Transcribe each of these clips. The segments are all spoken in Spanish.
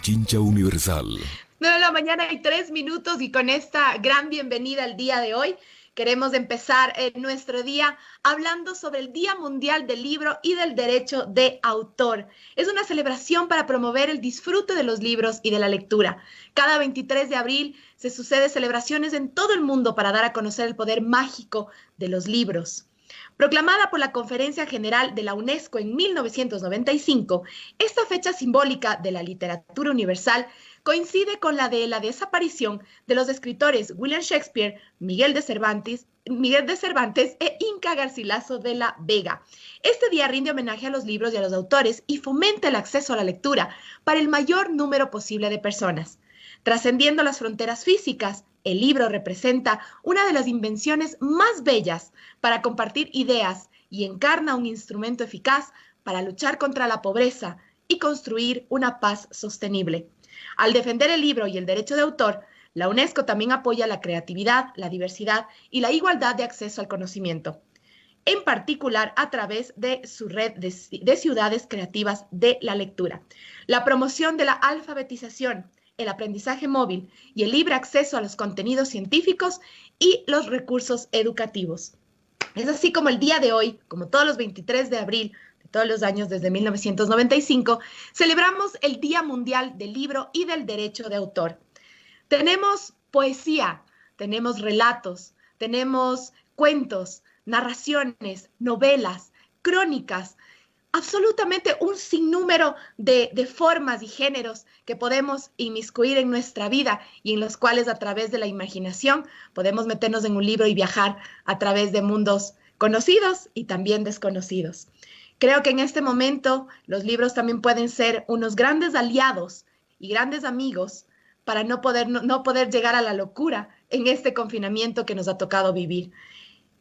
Pichincha Universal. 9 de la mañana y 3 minutos, y con esta gran bienvenida al día de hoy queremos empezar nuestro día hablando sobre el Día Mundial del Libro y del Derecho de Autor. Es una celebración para promover el disfrute de los libros y de la lectura. Cada 23 de abril se suceden celebraciones en todo el mundo para dar a conocer el poder mágico de los libros. Proclamada por la Conferencia General de la UNESCO en 1995, esta fecha simbólica de la literatura universal coincide con la de la desaparición de los escritores William Shakespeare, Miguel de Cervantes e Inca Garcilaso de la Vega. Este día rinde homenaje a los libros y a los autores y fomenta el acceso a la lectura para el mayor número posible de personas. Trascendiendo las fronteras físicas, el libro representa una de las invenciones más bellas para compartir ideas y encarna un instrumento eficaz para luchar contra la pobreza y construir una paz sostenible. Al defender el libro y el derecho de autor, la UNESCO también apoya la creatividad, la diversidad y la igualdad de acceso al conocimiento, en particular a través de su red de ciudades creativas de la lectura. La promoción de la alfabetización, el aprendizaje móvil y el libre acceso a los contenidos científicos y los recursos educativos. Es así como el día de hoy, como todos los 23 de abril de todos los años desde 1995, celebramos el Día Mundial del Libro y del Derecho de Autor. Tenemos poesía, tenemos relatos, tenemos cuentos, narraciones, novelas, crónicas, absolutamente un sinnúmero de formas y géneros que podemos inmiscuir en nuestra vida y en los cuales a través de la imaginación podemos meternos en un libro y viajar a través de mundos conocidos y también desconocidos. Creo que en este momento los libros también pueden ser unos grandes aliados y grandes amigos para no poder llegar a la locura en este confinamiento que nos ha tocado vivir.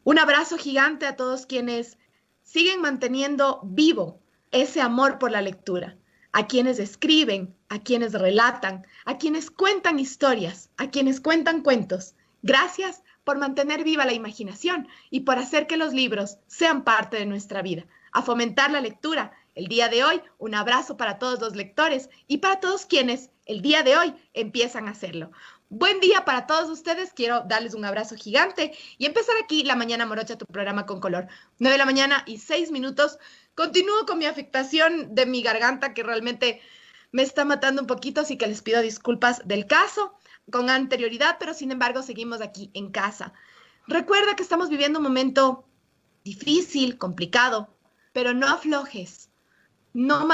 Un abrazo gigante a todos quienes siguen manteniendo vivo ese amor por la lectura, a quienes escriben, a quienes relatan, a quienes cuentan historias, a quienes cuentan cuentos. Gracias por mantener viva la imaginación y por hacer que los libros sean parte de nuestra vida. A fomentar la lectura. El día de hoy, un abrazo para todos los lectores y para todos quienes el día de hoy empiezan a hacerlo. Buen día para todos ustedes, quiero darles un abrazo gigante y empezar aquí La Mañana Morocha, tu programa con color. 9 de la mañana y 6 minutos. Continúo con mi afectación de mi garganta que realmente me está matando un poquito, así que les pido disculpas del caso con anterioridad, pero sin embargo seguimos aquí en casa. Recuerda que estamos viviendo un momento difícil, complicado, pero no aflojes. No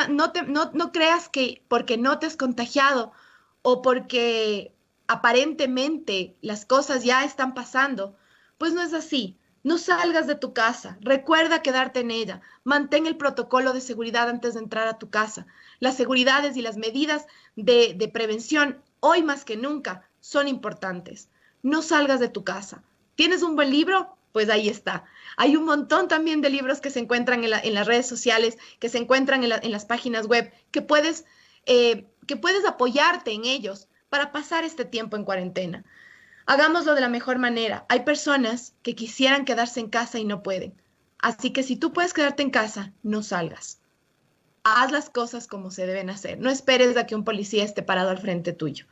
creas que porque no te has contagiado o porque aparentemente las cosas ya están pasando, pues no es así. No salgas de tu casa, recuerda quedarte en ella, mantén el protocolo de seguridad antes de entrar a tu casa. Las seguridades y las medidas de prevención, hoy más que nunca, son importantes. No salgas de tu casa. ¿Tienes un buen libro? Pues ahí está. Hay un montón también de libros que se encuentran en las redes sociales, que se encuentran en las páginas web, que puedes apoyarte en ellos para pasar este tiempo en cuarentena. Hagámoslo de la mejor manera. Hay personas que quisieran quedarse en casa y no pueden. Así que si tú puedes quedarte en casa, no salgas. Haz las cosas como se deben hacer. No esperes a que un policía esté parado al frente tuyo.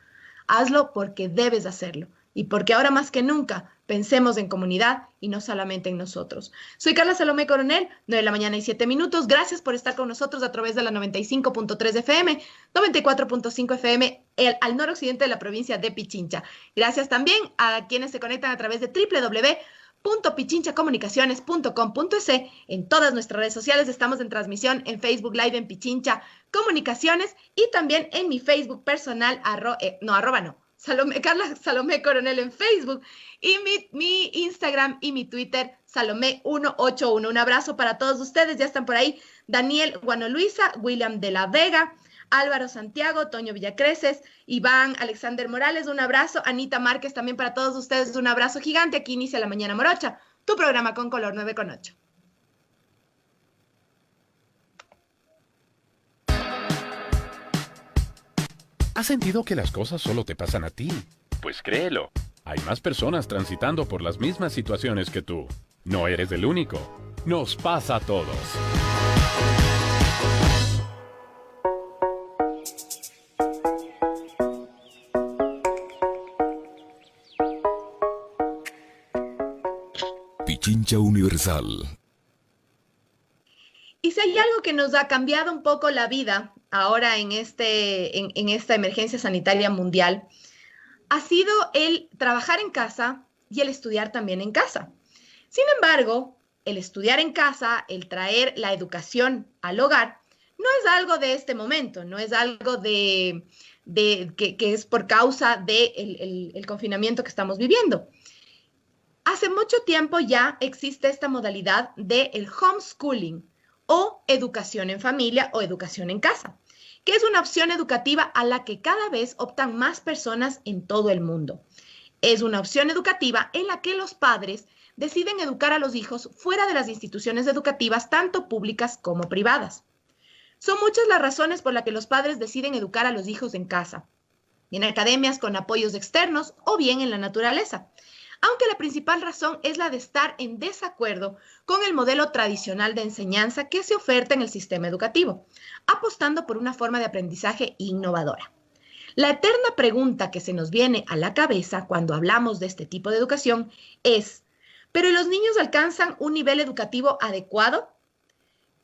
Hazlo porque debes hacerlo y porque ahora más que nunca pensemos en comunidad y no solamente en nosotros. Soy Carla Salomé Coronel, 9 de la mañana y 7 minutos. Gracias por estar con nosotros a través de la 95.3 FM, 94.5 FM al noroccidente de la provincia de Pichincha. Gracias también a quienes se conectan a través de www.pichinchacomunicaciones.com.es. En todas nuestras redes sociales estamos en transmisión en Facebook Live en Pichincha Comunicaciones y también en mi Facebook personal, Carla Salomé Coronel en Facebook y mi Instagram y mi Twitter, Salomé181. Un abrazo para todos ustedes, ya están por ahí Daniel Guanoluisa, William de la Vega, Álvaro Santiago, Toño Villacreces, Iván Alexander Morales, un abrazo, Anita Márquez también para todos ustedes, un abrazo gigante. Aquí inicia La Mañana Morocha, tu programa con color 9 con 8. ¿Has sentido que las cosas solo te pasan a ti? Pues créelo, hay más personas transitando por las mismas situaciones que tú. No eres el único. Nos pasa a todos. Pichincha Universal. Y si hay algo que nos ha cambiado un poco la vida ahora en esta emergencia sanitaria mundial, ha sido el trabajar en casa y el estudiar también en casa. Sin embargo, el estudiar en casa, el traer la educación al hogar, no es algo de este momento, no es algo que es por causa del confinamiento que estamos viviendo. Hace mucho tiempo ya existe esta modalidad del homeschooling o educación en familia o educación en casa, que es una opción educativa a la que cada vez optan más personas en todo el mundo. Es una opción educativa en la que los padres deciden educar a los hijos fuera de las instituciones educativas, tanto públicas como privadas. Son muchas las razones por las que los padres deciden educar a los hijos en casa, en academias con apoyos externos o bien en la naturaleza, aunque la principal razón es la de estar en desacuerdo con el modelo tradicional de enseñanza que se oferta en el sistema educativo, apostando por una forma de aprendizaje innovadora. La eterna pregunta que se nos viene a la cabeza cuando hablamos de este tipo de educación es, ¿pero los niños alcanzan un nivel educativo adecuado?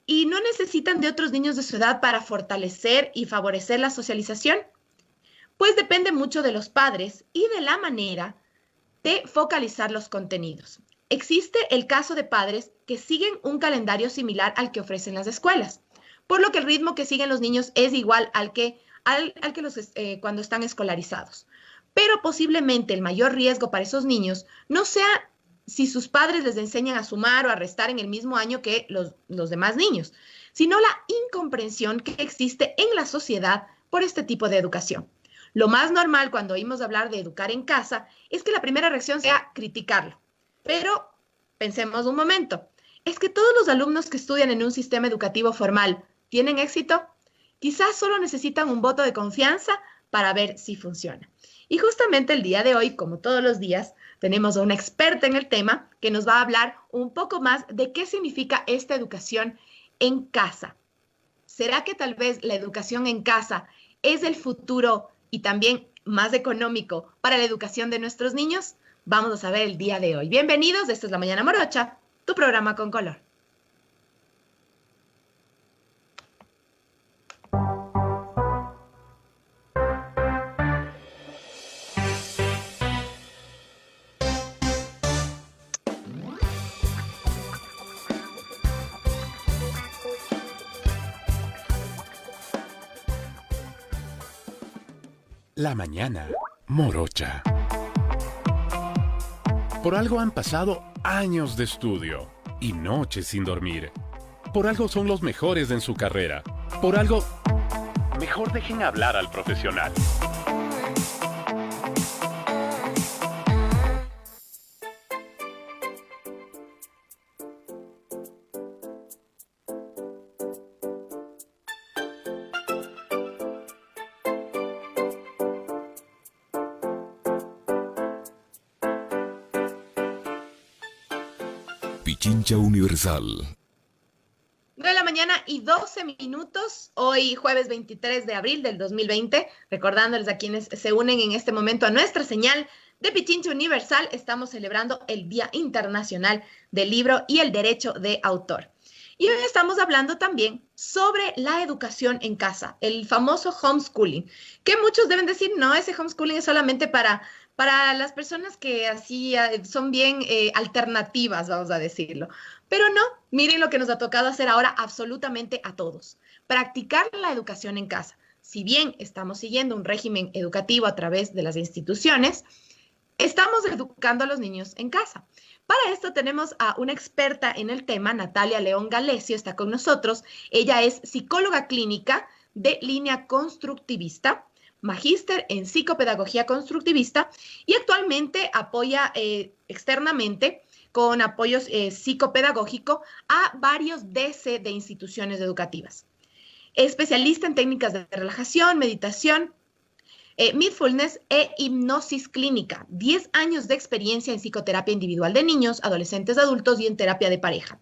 ¿Y no necesitan de otros niños de su edad para fortalecer y favorecer la socialización? Pues depende mucho de los padres y de la manera de focalizar los contenidos. Existe el caso de padres que siguen un calendario similar al que ofrecen las escuelas, por lo que el ritmo que siguen los niños es igual al que cuando están escolarizados. Pero posiblemente el mayor riesgo para esos niños no sea si sus padres les enseñan a sumar o a restar en el mismo año que los demás niños, sino la incomprensión que existe en la sociedad por este tipo de educación. Lo más normal cuando oímos hablar de educar en casa es que la primera reacción sea criticarlo. Pero pensemos un momento, ¿es que todos los alumnos que estudian en un sistema educativo formal tienen éxito? Quizás solo necesitan un voto de confianza para ver si funciona. Y justamente el día de hoy, como todos los días, tenemos a una experta en el tema que nos va a hablar un poco más de qué significa esta educación en casa. ¿Será que tal vez la educación en casa es el futuro y también más económico para la educación de nuestros niños? Vamos a saber el día de hoy. Bienvenidos, esto es La Mañana Morocha, tu programa con color. La Mañana Morocha. Por algo han pasado años de estudio y noches sin dormir. Por algo son los mejores en su carrera. Por algo, mejor dejen hablar al profesional. Pichincha Universal. 9 de la mañana y 12 minutos, hoy jueves 23 de abril del 2020, recordándoles a quienes se unen en este momento a nuestra señal de Pichincha Universal, estamos celebrando el Día Internacional del Libro y el Derecho de Autor. Y hoy estamos hablando también sobre la educación en casa, el famoso homeschooling, que muchos deben decir, no, ese homeschooling es solamente para las personas que así son bien alternativas, vamos a decirlo. Pero no, miren lo que nos ha tocado hacer ahora absolutamente a todos. Practicar la educación en casa. Si bien estamos siguiendo un régimen educativo a través de las instituciones, estamos educando a los niños en casa. Para esto tenemos a una experta en el tema, Natalia León Galecio, está con nosotros. Ella es psicóloga clínica de línea constructivista, magíster en psicopedagogía constructivista y actualmente apoya externamente con apoyo psicopedagógico a varios DC de instituciones educativas. Especialista en técnicas de relajación, meditación, mindfulness e hipnosis clínica. 10 años de experiencia en psicoterapia individual de niños, adolescentes, adultos y en terapia de pareja.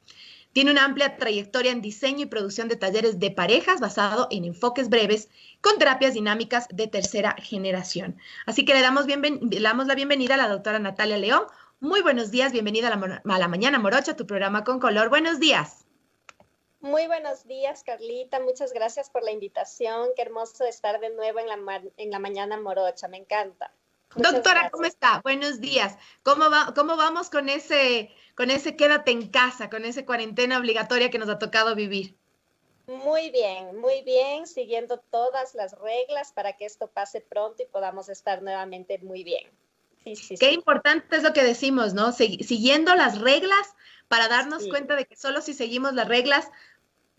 Tiene una amplia trayectoria en diseño y producción de talleres de parejas basado en enfoques breves con terapias dinámicas de tercera generación. Así que le damos la bienvenida a la doctora Natalia León. Muy buenos días, bienvenida a la Mañana Morocha, tu programa con color. Buenos días. Muy buenos días, Carlita. Muchas gracias por la invitación. Qué hermoso estar de nuevo en la Mañana Morocha. Me encanta. Muchas Doctora, gracias. ¿cómo está? Buenos días. ¿Cómo vamos con ese quédate en casa, con esa cuarentena obligatoria que nos ha tocado vivir? Muy bien, siguiendo todas las reglas para que esto pase pronto y podamos estar nuevamente muy bien. Qué importante es lo que decimos, ¿no? Siguiendo las reglas para darnos cuenta de que solo si seguimos las reglas,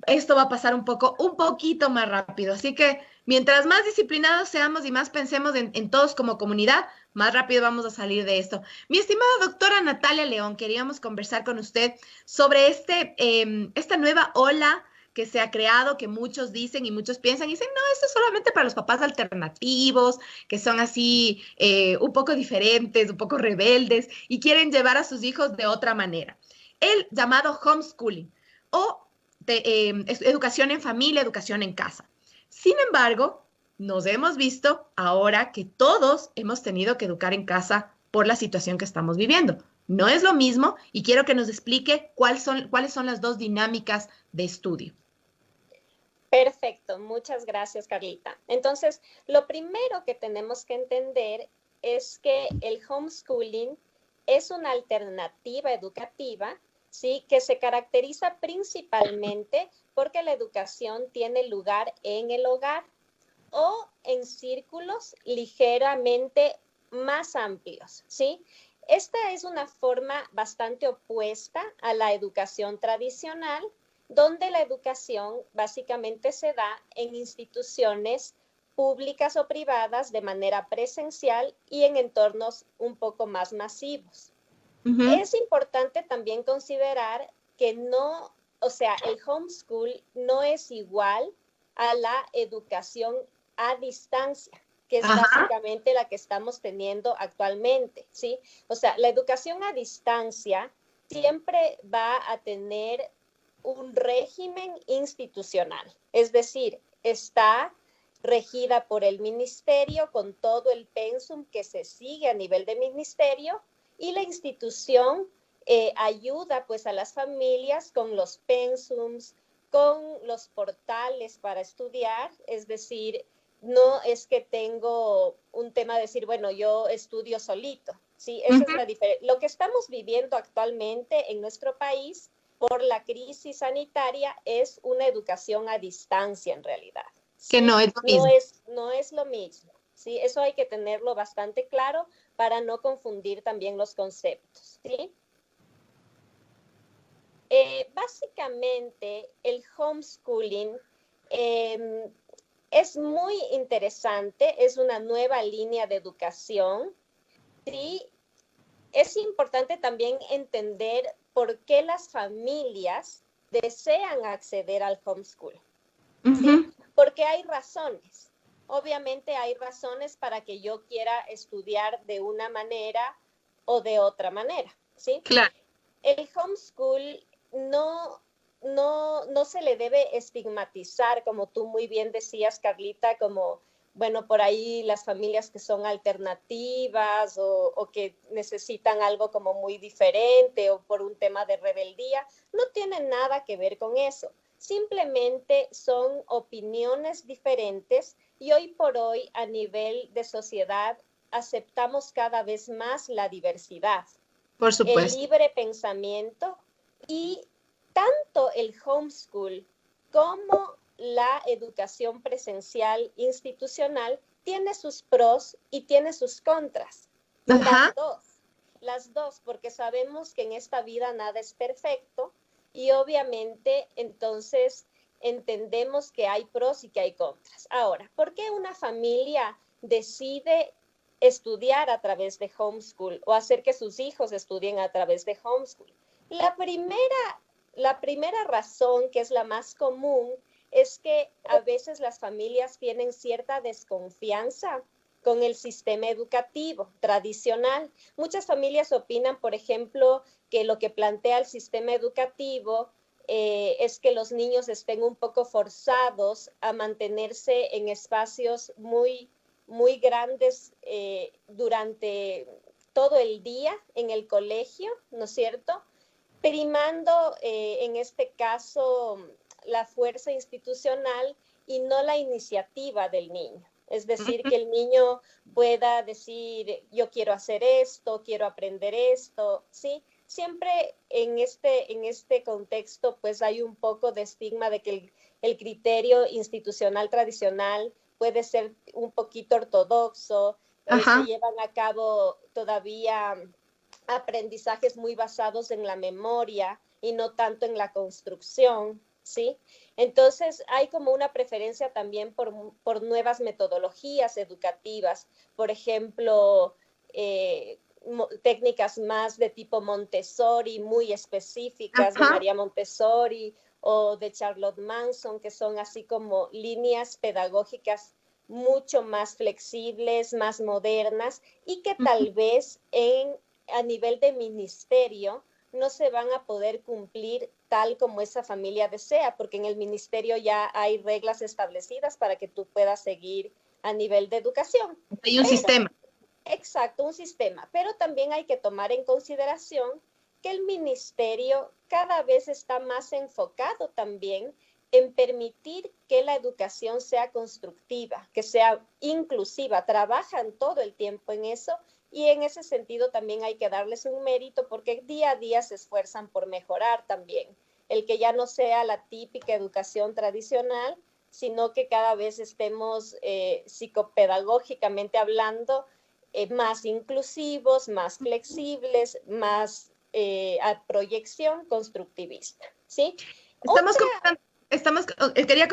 esto va a pasar un poquito más rápido. Así que mientras más disciplinados seamos y más pensemos en todos como comunidad, más rápido vamos a salir de esto. Mi estimada doctora Natalia León, queríamos conversar con usted sobre esta nueva ola que se ha creado, que muchos dicen y muchos piensan y dicen, no, esto es solamente para los papás alternativos, que son así un poco diferentes, un poco rebeldes y quieren llevar a sus hijos de otra manera. El llamado homeschooling o educación en familia, educación en casa. Sin embargo, nos hemos visto ahora que todos hemos tenido que educar en casa por la situación que estamos viviendo. No es lo mismo y quiero que nos explique cuáles son las dos dinámicas de estudio. Perfecto, muchas gracias, Carlita. Entonces, lo primero que tenemos que entender es que el homeschooling es una alternativa educativa, ¿sí?, que se caracteriza principalmente porque la educación tiene lugar en el hogar o en círculos ligeramente más amplios, ¿sí? Esta es una forma bastante opuesta a la educación tradicional, donde la educación básicamente se da en instituciones públicas o privadas de manera presencial y en entornos un poco más masivos. Es importante también considerar que el homeschool no es igual a la educación a distancia, que es básicamente la que estamos teniendo actualmente, ¿sí? O sea, la educación a distancia siempre va a tener un régimen institucional, es decir, está regida por el ministerio con todo el pensum que se sigue a nivel de ministerio y la institución ayuda pues a las familias con los pensums, con los portales para estudiar, es decir, no es que tengo un tema de decir, bueno, yo estudio solito, ¿sí? Esa es la diferencia. Lo que estamos viviendo actualmente en nuestro país por la crisis sanitaria es una educación a distancia en realidad. ¿Sí? Que no es lo mismo. No es lo mismo, ¿sí? Eso hay que tenerlo bastante claro para no confundir también los conceptos, ¿sí? Básicamente, el homeschooling es muy interesante, es una nueva línea de educación, ¿sí? Es importante también entender por qué las familias desean acceder al homeschool, ¿sí? Porque hay razones. Obviamente hay razones para que yo quiera estudiar de una manera o de otra manera, ¿sí? Claro. El homeschool no se le debe estigmatizar, como tú muy bien decías, Carlita, como, bueno, por ahí las familias que son alternativas o que necesitan algo como muy diferente o por un tema de rebeldía, no tiene nada que ver con eso. Simplemente son opiniones diferentes y hoy por hoy a nivel de sociedad aceptamos cada vez más la diversidad, por supuesto, el libre pensamiento y tanto el homeschool como la educación presencial institucional tiene sus pros y tiene sus contras. Las dos, porque sabemos que en esta vida nada es perfecto y obviamente entonces entendemos que hay pros y que hay contras. Ahora, ¿por qué una familia decide estudiar a través de homeschool o hacer que sus hijos estudien a través de homeschool? La primera razón, que es la más común, es que a veces las familias tienen cierta desconfianza con el sistema educativo tradicional. Muchas familias opinan, por ejemplo, que lo que plantea el sistema educativo es que los niños estén un poco forzados a mantenerse en espacios muy, muy grandes durante todo el día en el colegio, ¿no es cierto? Primando en este caso la fuerza institucional y no la iniciativa del niño. Es decir, que el niño pueda decir, yo quiero hacer esto, quiero aprender esto, ¿sí? Siempre en este contexto, pues hay un poco de estigma de que el criterio institucional tradicional puede ser un poquito ortodoxo, se llevan a cabo todavía aprendizajes muy basados en la memoria y no tanto en la construcción, ¿sí? Entonces hay como una preferencia también por nuevas metodologías educativas, por ejemplo, técnicas más de tipo Montessori, muy específicas, de María Montessori o de Charlotte Manson, que son así como líneas pedagógicas mucho más flexibles, más modernas, y que tal vez a nivel de ministerio no se van a poder cumplir tal como esa familia desea, porque en el ministerio ya hay reglas establecidas para que tú puedas seguir a nivel de educación. Hay un sistema. Exacto, un sistema, pero también hay que tomar en consideración que el ministerio cada vez está más enfocado también en permitir que la educación sea constructiva, que sea inclusiva, trabajan todo el tiempo en eso y en ese sentido también hay que darles un mérito porque día a día se esfuerzan por mejorar también, el que ya no sea la típica educación tradicional, sino que cada vez estemos psicopedagógicamente hablando más inclusivos, más flexibles, más a proyección constructivista, ¿sí? Quería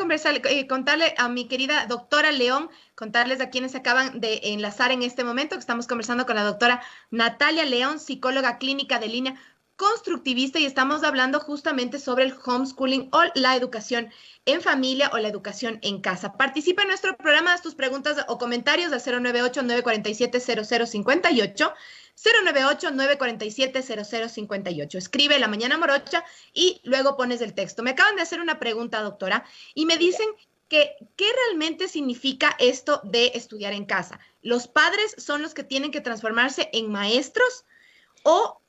contarle a mi querida doctora León, contarles a quienes se acaban de enlazar en este momento, que estamos conversando con la doctora Natalia León, psicóloga clínica de línea constructivista, y estamos hablando justamente sobre el homeschooling o la educación en familia o la educación en casa. Participa en nuestro programa, haz tus preguntas o comentarios al 098-947-0058, 098-947-0058. Escribe La Mañana Morocha y luego pones el texto. Me acaban de hacer una pregunta, doctora, y me dicen que ¿qué realmente significa esto de estudiar en casa? ¿Los padres son los que tienen que transformarse en maestros o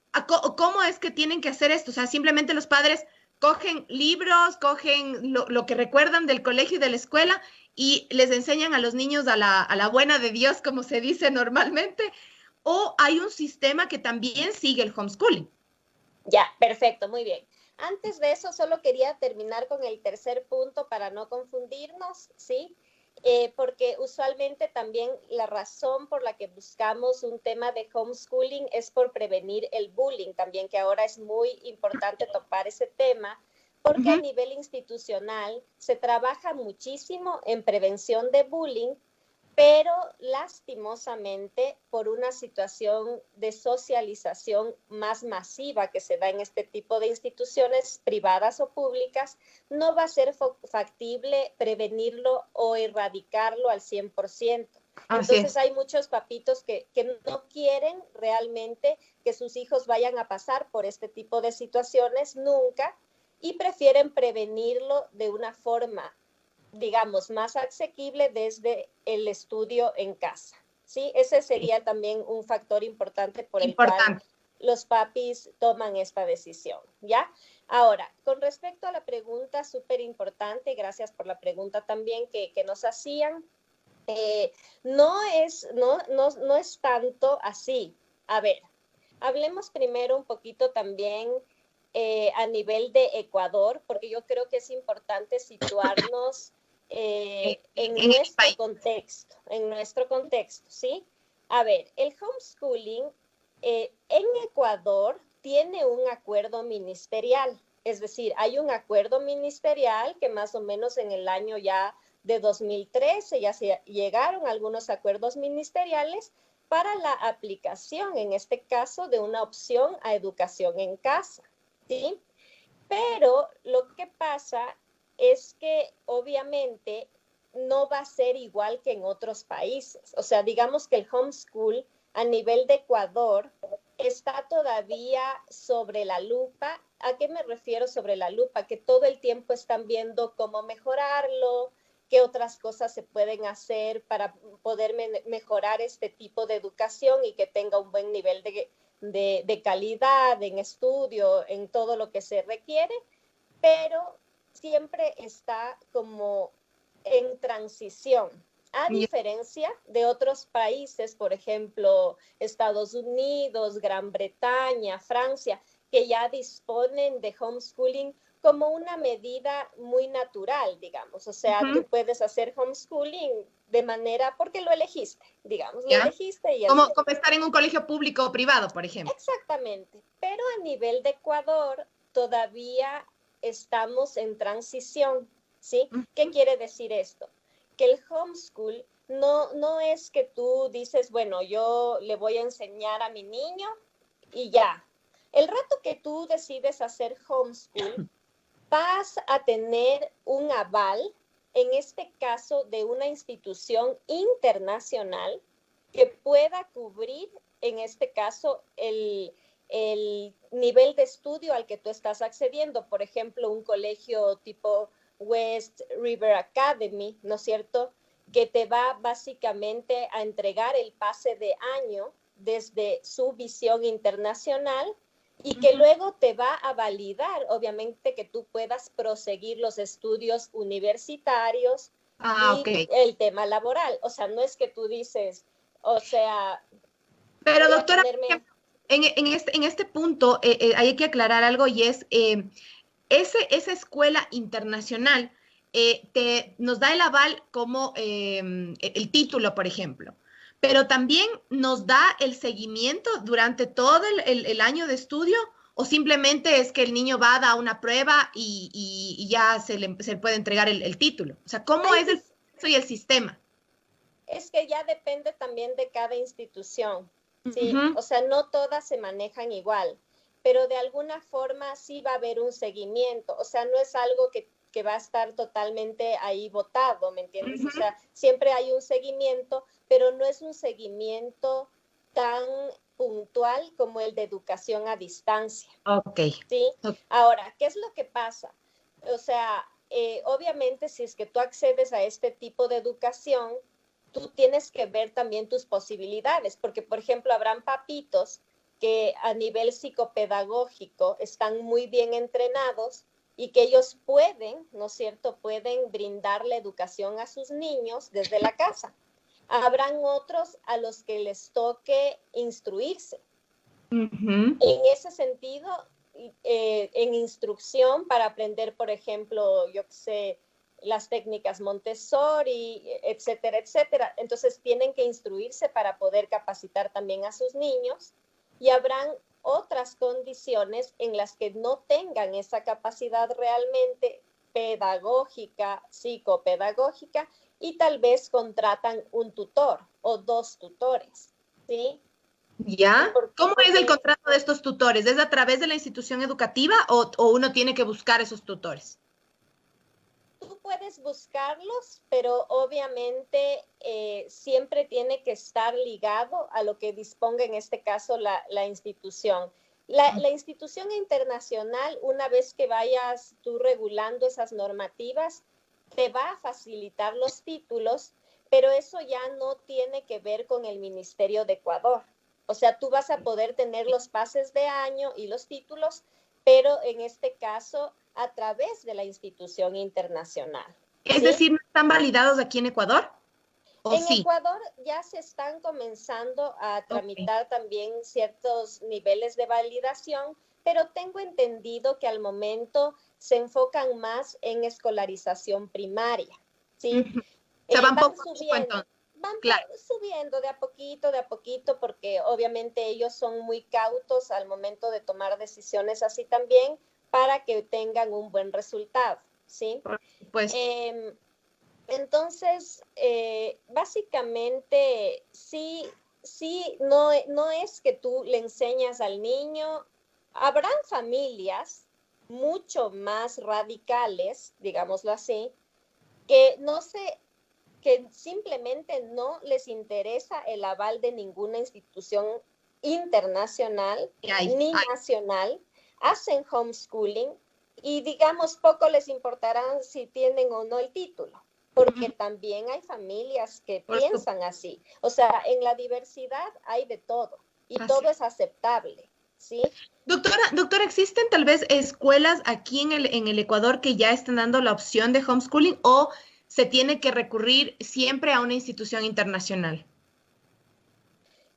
cómo es que tienen que hacer esto? O sea, simplemente los padres cogen libros, cogen lo que recuerdan del colegio y de la escuela y les enseñan a los niños a la buena de Dios, como se dice normalmente, o hay un sistema que también sigue el homeschooling. Ya, perfecto, muy bien. Antes de eso, solo quería terminar con el tercer punto para no confundirnos, ¿sí? Porque usualmente también la razón por la que buscamos un tema de homeschooling es por prevenir el bullying también, que ahora es muy importante topar ese tema, porque a nivel institucional se trabaja muchísimo en prevención de bullying, pero lastimosamente por una situación de socialización más masiva que se da en este tipo de instituciones privadas o públicas, no va a ser factible prevenirlo o erradicarlo al 100%. Entonces hay muchos papitos que no quieren realmente que sus hijos vayan a pasar por este tipo de situaciones nunca y prefieren prevenirlo de una forma, digamos, más asequible desde el estudio en casa, ¿sí? Ese sería también un factor importante por el cual los papis toman esta decisión, ¿ya? Ahora, con respecto a la pregunta súper importante, gracias por la pregunta también que nos hacían, no es tanto así. A ver, hablemos primero un poquito también a nivel de Ecuador, porque yo creo que es importante situarnos en nuestro contexto, ¿sí? A ver, el homeschooling en Ecuador tiene un acuerdo ministerial, es decir, hay un acuerdo ministerial que más o menos en el año ya de 2013 ya se llegaron algunos acuerdos ministeriales para la aplicación, en este caso, de una opción a educación en casa, ¿sí? Pero lo que pasa es que obviamente no va a ser igual que en otros países. O sea, digamos que el homeschool a nivel de Ecuador está todavía sobre la lupa. ¿A qué me refiero sobre la lupa? Que todo el tiempo están viendo cómo mejorarlo, qué otras cosas se pueden hacer para poder mejorar este tipo de educación y que tenga un buen nivel de calidad en estudio, en todo lo que se requiere, pero siempre está como en transición. A diferencia de otros países, por ejemplo, Estados Unidos, Gran Bretaña, Francia, que ya disponen de homeschooling como una medida muy natural, digamos. O sea, tú puedes hacer homeschooling de manera, porque lo elegiste, digamos, lo elegiste. Y como estar en un colegio público o privado, por ejemplo. Exactamente, pero a nivel de Ecuador todavía estamos en transición, ¿sí? ¿Qué quiere decir esto? Que el homeschool no es que tú dices, bueno, yo le voy a enseñar a mi niño y ya. El rato que tú decides hacer homeschool, vas a tener un aval, en este caso de una institución internacional que pueda cubrir, en este caso, el nivel de estudio al que tú estás accediendo. Por ejemplo, un colegio tipo West River Academy, ¿no es cierto?, que te va básicamente a entregar el pase de año desde su visión internacional y que luego te va a validar, obviamente, que tú puedas proseguir los estudios universitarios y el tema laboral. O sea, no es que tú dices, o sea... Pero doctora, en este punto hay que aclarar algo y es, esa escuela internacional nos da el aval como el título, por ejemplo, pero también nos da el seguimiento durante todo el año de estudio, o simplemente es que el niño va a dar una prueba y ya se le puede entregar el título. O sea, ¿cómo es el proceso y el sistema? Es que ya depende también de cada institución, ¿sí? O sea, no todas se manejan igual, pero de alguna forma sí va a haber un seguimiento. O sea, no es algo que va a estar totalmente ahí botado, ¿me entiendes? O sea, siempre hay un seguimiento, pero no es un seguimiento tan puntual como el de educación a distancia. ¿Sí? Ahora, ¿qué es lo que pasa? O sea, obviamente si es que tú accedes a este tipo de educación, tú tienes que ver también tus posibilidades, porque, por ejemplo, habrán papitos que a nivel psicopedagógico están muy bien entrenados y que ellos pueden, ¿no es cierto?, pueden brindarle educación a sus niños desde la casa. Habrán otros a los que les toque instruirse. En ese sentido, en instrucción para aprender, por ejemplo, yo qué sé, las técnicas Montessori, etcétera, etcétera. Entonces tienen que instruirse para poder capacitar también a sus niños, y habrán otras condiciones en las que no tengan esa capacidad realmente pedagógica, psicopedagógica, y tal vez contratan un tutor o dos tutores, ¿sí? ¿Ya? ¿Cómo es el contrato de estos tutores? ¿Es a través de la institución educativa o uno tiene que buscar esos tutores? Tú puedes buscarlos, pero obviamente siempre tiene que estar ligado a lo que disponga, en este caso, la institución. La institución internacional, una vez que vayas tú regulando esas normativas, te va a facilitar los títulos, pero eso ya no tiene que ver con el Ministerio de Ecuador. O sea, tú vas a poder tener los pases de año y los títulos, pero en este caso a través de la institución internacional. Es decir, ¿no están validados aquí en Ecuador? En Ecuador ya se están comenzando a tramitar también ciertos niveles de validación, pero tengo entendido que al momento se enfocan más en escolarización primaria, ¿sí? O sea, van subiendo de a poquito, porque obviamente ellos son muy cautos al momento de tomar decisiones así también, para que tengan un buen resultado, ¿sí? Pues. Entonces, básicamente, sí, no es que tú le enseñas al niño. Habrán familias mucho más radicales, digámoslo así, que simplemente no les interesa el aval de ninguna institución internacional ni nacional, hacen homeschooling y, digamos, poco les importará si tienen o no el título. porque también hay familias que piensan así. O sea, en la diversidad hay de todo y todo es aceptable, ¿sí? Doctora, ¿existen tal vez escuelas aquí en el Ecuador que ya están dando la opción de homeschooling o se tiene que recurrir siempre a una institución internacional?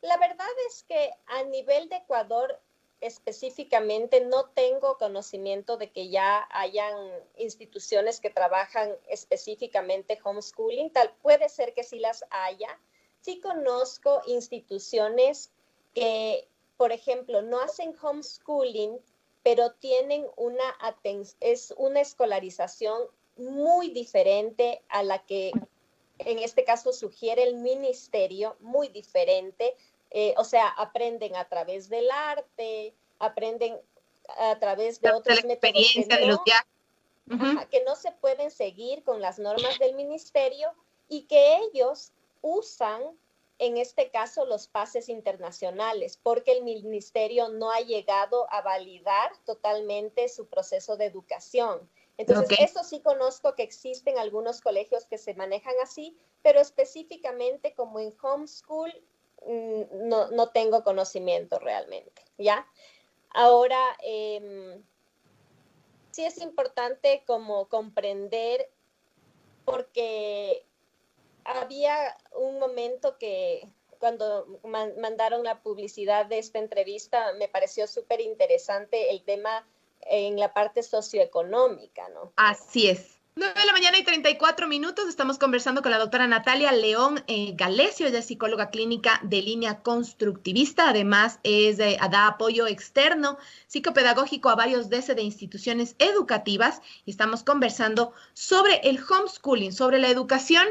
La verdad es que a nivel de Ecuador específicamente no tengo conocimiento de que ya hayan instituciones que trabajan específicamente homeschooling. Tal puede ser que sí las haya. Sí conozco instituciones que, por ejemplo, no hacen homeschooling, pero tienen es una escolarización muy diferente a la que en este caso sugiere el ministerio, muy diferente. O sea, aprenden a través del arte, aprenden a través de otros métodos que no se pueden seguir con las normas del ministerio y que ellos usan, en este caso, los pases internacionales, porque el ministerio no ha llegado a validar totalmente su proceso de educación. Entonces, eso sí conozco que existen algunos colegios que se manejan así, pero específicamente como en homeschool, no tengo conocimiento realmente, ¿ya? Ahora, sí es importante como comprender, porque había un momento que cuando mandaron la publicidad de esta entrevista, me pareció súper interesante el tema en la parte socioeconómica, ¿no? Así es. 9:34 a.m. Estamos conversando con la doctora Natalia León Galesio. Ella es psicóloga clínica de línea constructivista. Además, da apoyo externo psicopedagógico a varios de instituciones educativas. Y estamos conversando sobre el homeschooling, sobre la educación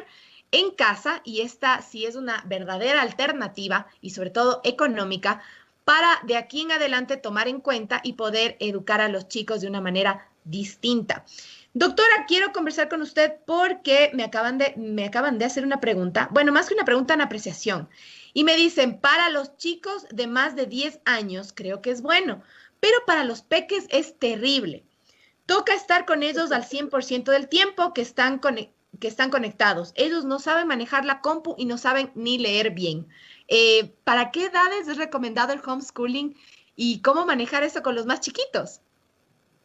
en casa. Y esta sí es una verdadera alternativa y sobre todo económica para de aquí en adelante tomar en cuenta y poder educar a los chicos de una manera distinta. Doctora, quiero conversar con usted porque me acaban de hacer una pregunta, bueno, más que una pregunta, una apreciación. Y me dicen, para los chicos de más de 10 años creo que es bueno, pero para los peques es terrible. Toca estar con ellos al 100% del tiempo que están conectados. Ellos no saben manejar la compu y no saben ni leer bien. ¿Para qué edades es recomendado el homeschooling y cómo manejar eso con los más chiquitos?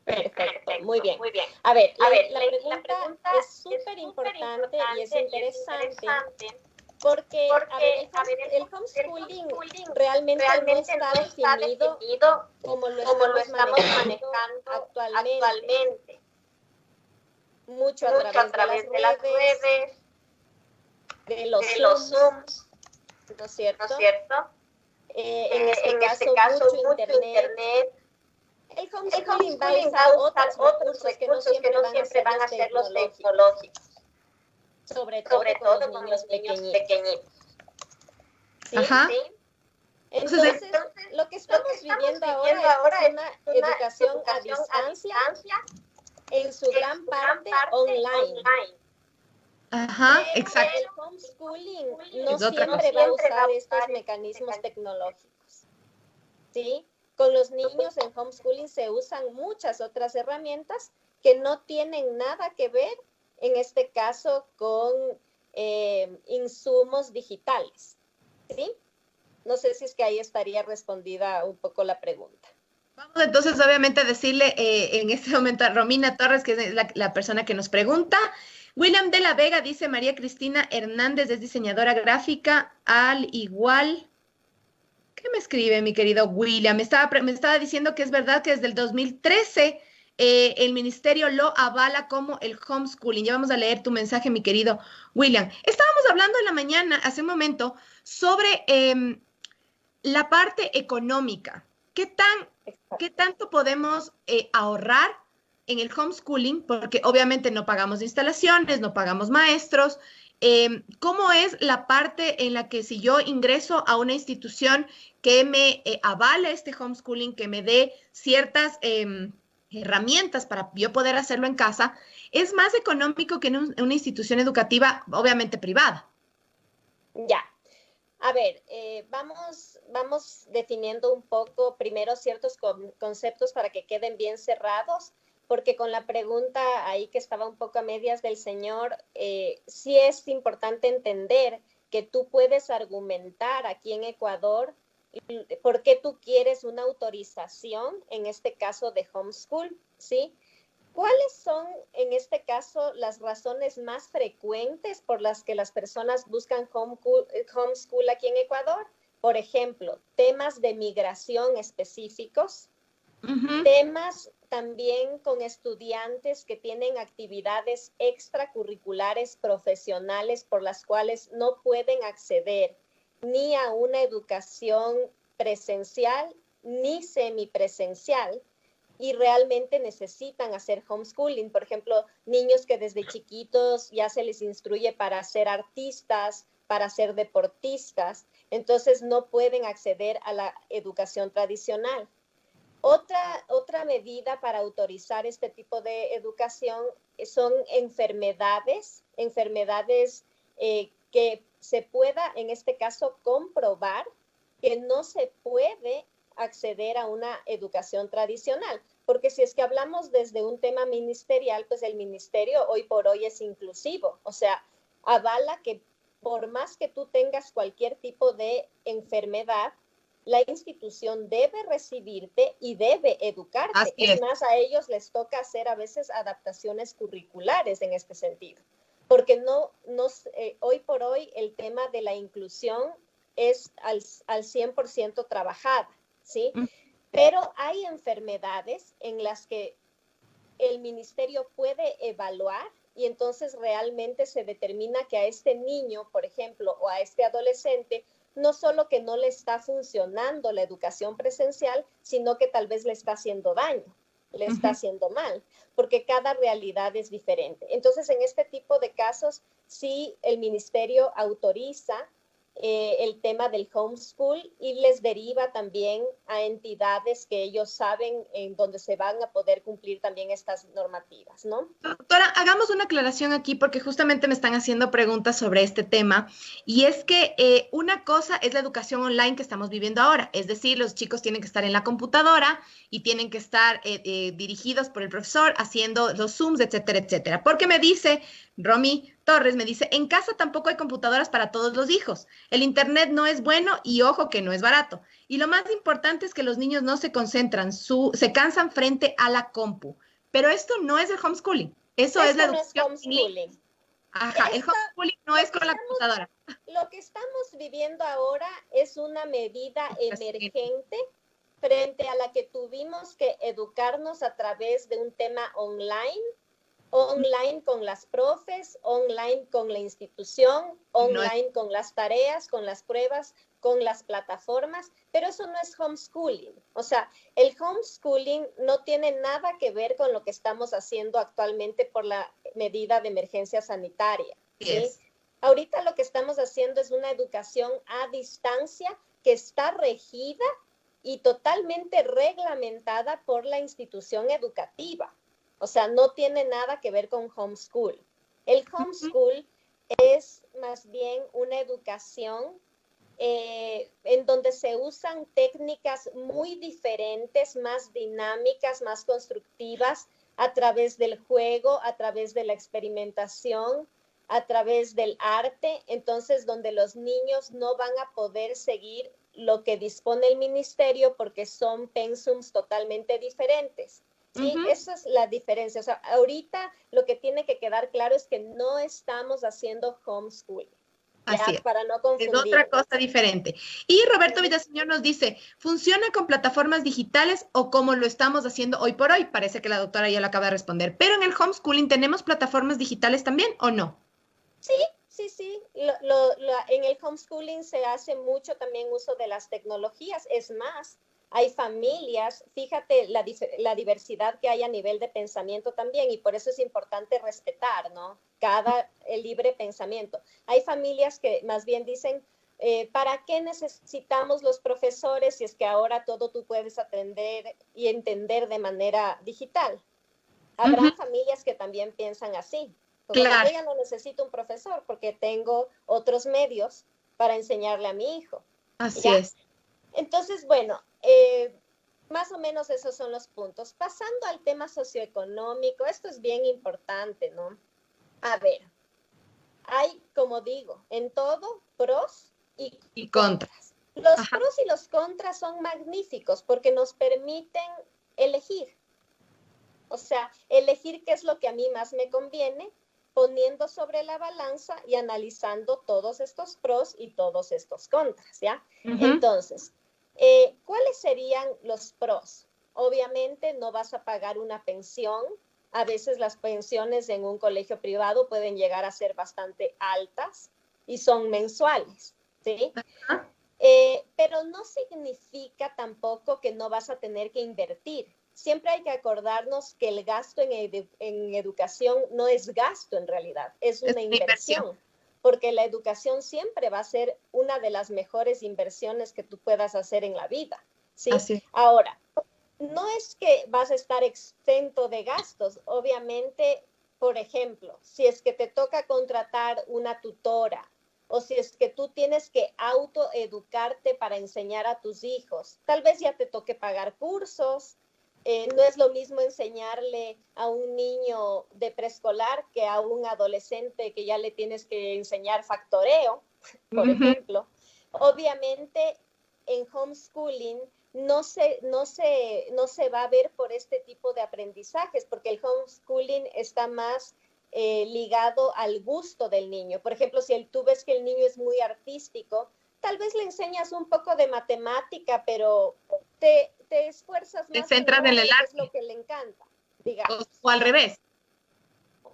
Perfecto, muy bien. A ver, la pregunta es súper importante y es interesante porque, el homeschooling realmente no está definido como lo estamos manejando actualmente. Mucho a través de las redes, de los Zooms, ¿no es cierto? En este caso, mucho internet. El homeschooling va a usar otros recursos que no siempre van a ser los tecnológicos. Sobre todo con los niños pequeñitos. ¿Sí? Ajá. ¿Sí? Entonces, lo que estamos viviendo ahora es una educación a distancia, en su gran parte online. Ajá, exacto. El homeschooling no siempre va a usar estos mecanismos tecnológicos. ¿Sí? Con los niños en homeschooling se usan muchas otras herramientas que no tienen nada que ver, en este caso, con insumos digitales. ¿Sí? No sé si es que ahí estaría respondida un poco la pregunta. Vamos entonces obviamente a decirle en este momento a Romina Torres, que es la persona que nos pregunta. William de la Vega dice, María Cristina Hernández es diseñadora gráfica, al igual... ¿Qué me escribe mi querido William? Me estaba diciendo que es verdad que desde el 2013 el ministerio lo avala como el homeschooling. Ya vamos a leer tu mensaje, mi querido William. Estábamos hablando en la mañana, hace un momento, sobre la parte económica. ¿Qué tanto podemos ahorrar en el homeschooling? Porque obviamente no pagamos instalaciones, no pagamos maestros. ¿Cómo es la parte en la que si yo ingreso a una institución que me avale este homeschooling, que me dé ciertas herramientas para yo poder hacerlo en casa, es más económico que en una institución educativa, obviamente privada? Ya. A ver, vamos definiendo un poco primero ciertos conceptos para que queden bien cerrados, porque con la pregunta ahí que estaba un poco a medias del señor, sí es importante entender que tú puedes argumentar aquí en Ecuador por qué tú quieres una autorización, en este caso de homeschool, ¿sí? ¿Cuáles son, en este caso, las razones más frecuentes por las que las personas buscan homeschool aquí en Ecuador? Por ejemplo, temas de migración específicos, temas también con estudiantes que tienen actividades extracurriculares profesionales por las cuales no pueden acceder ni a una educación presencial ni semipresencial y realmente necesitan hacer homeschooling. Por ejemplo, niños que desde chiquitos ya se les instruye para ser artistas, para ser deportistas, entonces no pueden acceder a la educación tradicional. Otra medida para autorizar este tipo de educación son enfermedades que se pueda, en este caso, comprobar que no se puede acceder a una educación tradicional. Porque si es que hablamos desde un tema ministerial, pues el ministerio hoy por hoy es inclusivo. O sea, avala que por más que tú tengas cualquier tipo de enfermedad, la institución debe recibirte y debe educarte. Así es. Es más, a ellos les toca hacer a veces adaptaciones curriculares en este sentido. Porque hoy por hoy el tema de la inclusión es al 100% trabajada, ¿sí? Pero hay enfermedades en las que el ministerio puede evaluar y entonces realmente se determina que a este niño, por ejemplo, o a este adolescente, no solo que no le está funcionando la educación presencial, sino que tal vez le está haciendo daño, le está haciendo mal, porque cada realidad es diferente. Entonces, en este tipo de casos, sí, el ministerio autoriza el tema del homeschool y les deriva también a entidades que ellos saben en donde se van a poder cumplir también estas normativas, ¿no? Doctora, hagamos una aclaración aquí porque justamente me están haciendo preguntas sobre este tema y es que una cosa es la educación online que estamos viviendo ahora, es decir, los chicos tienen que estar en la computadora y tienen que estar dirigidos por el profesor haciendo los Zooms, etcétera, etcétera. Porque me dice Romy Torres, me dice, en casa tampoco hay computadoras para todos los hijos. El internet no es bueno y ojo que no es barato. Y lo más importante es que los niños no se concentran, se cansan frente a la compu. Pero esto no es el homeschooling. Eso es la educación. No es homeschooling. Ajá, el homeschooling no es con la computadora. Lo que estamos viviendo ahora es una medida emergente frente a la que tuvimos que educarnos a través de un tema online con las profes, online con la institución, online con las tareas, con las pruebas, con las plataformas, pero eso no es homeschooling. O sea, el homeschooling no tiene nada que ver con lo que estamos haciendo actualmente por la medida de emergencia sanitaria, ¿sí? Yes. Ahorita lo que estamos haciendo es una educación a distancia que está regida y totalmente reglamentada por la institución educativa. O sea, no tiene nada que ver con homeschool. El homeschool es más bien una educación en donde se usan técnicas muy diferentes, más dinámicas, más constructivas, a través del juego, a través de la experimentación, a través del arte. Entonces, donde los niños no van a poder seguir lo que dispone el ministerio porque son pensums totalmente diferentes. Sí, esa es la diferencia. O sea, ahorita lo que tiene que quedar claro es que no estamos haciendo homeschooling. Así es. Para no confundir. Es otra cosa diferente. Y Roberto Villaseñor nos dice, ¿funciona con plataformas digitales o como lo estamos haciendo hoy por hoy? Parece que la doctora ya lo acaba de responder. Pero en el homeschooling, ¿tenemos plataformas digitales también o no? Sí. En el homeschooling se hace mucho también uso de las tecnologías. Es más, hay familias, fíjate la diversidad que hay a nivel de pensamiento también, y por eso es importante respetar, ¿no? El libre pensamiento. Hay familias que más bien dicen, ¿para qué necesitamos los profesores si es que ahora todo tú puedes aprender y entender de manera digital? Habrá familias que también piensan así. Claro. Yo ya no necesito un profesor porque tengo otros medios para enseñarle a mi hijo. Así es. Entonces, bueno, más o menos esos son los puntos. Pasando al tema socioeconómico, esto es bien importante, ¿no? A ver, hay, como digo, en todo pros y contras. Los Ajá. pros y los contras son magníficos porque nos permiten elegir. O sea, elegir qué es lo que a mí más me conviene, poniendo sobre la balanza y analizando todos estos pros y todos estos contras, ¿ya? Entonces, ¿cuáles serían los pros? Obviamente no vas a pagar una pensión. A veces las pensiones en un colegio privado pueden llegar a ser bastante altas y son mensuales, ¿sí? Ajá. Pero no significa tampoco que no vas a tener que invertir. Siempre hay que acordarnos que el gasto en educación no es gasto en realidad, es una inversión, porque la educación siempre va a ser una de las mejores inversiones que tú puedas hacer en la vida, ¿sí? Así. Ahora, no es que vas a estar exento de gastos, obviamente, por ejemplo, si es que te toca contratar una tutora, o si es que tú tienes que autoeducarte para enseñar a tus hijos, tal vez ya te toque pagar cursos. No es lo mismo enseñarle a un niño de preescolar que a un adolescente que ya le tienes que enseñar factoreo, por ejemplo. Obviamente, en homeschooling no se va a ver por este tipo de aprendizajes, porque el homeschooling está más ligado al gusto del niño. Por ejemplo, si tú ves que el niño es muy artístico, tal vez le enseñas un poco de matemática, pero te esfuerzas más en el que es lo que le encanta, digamos. O al revés.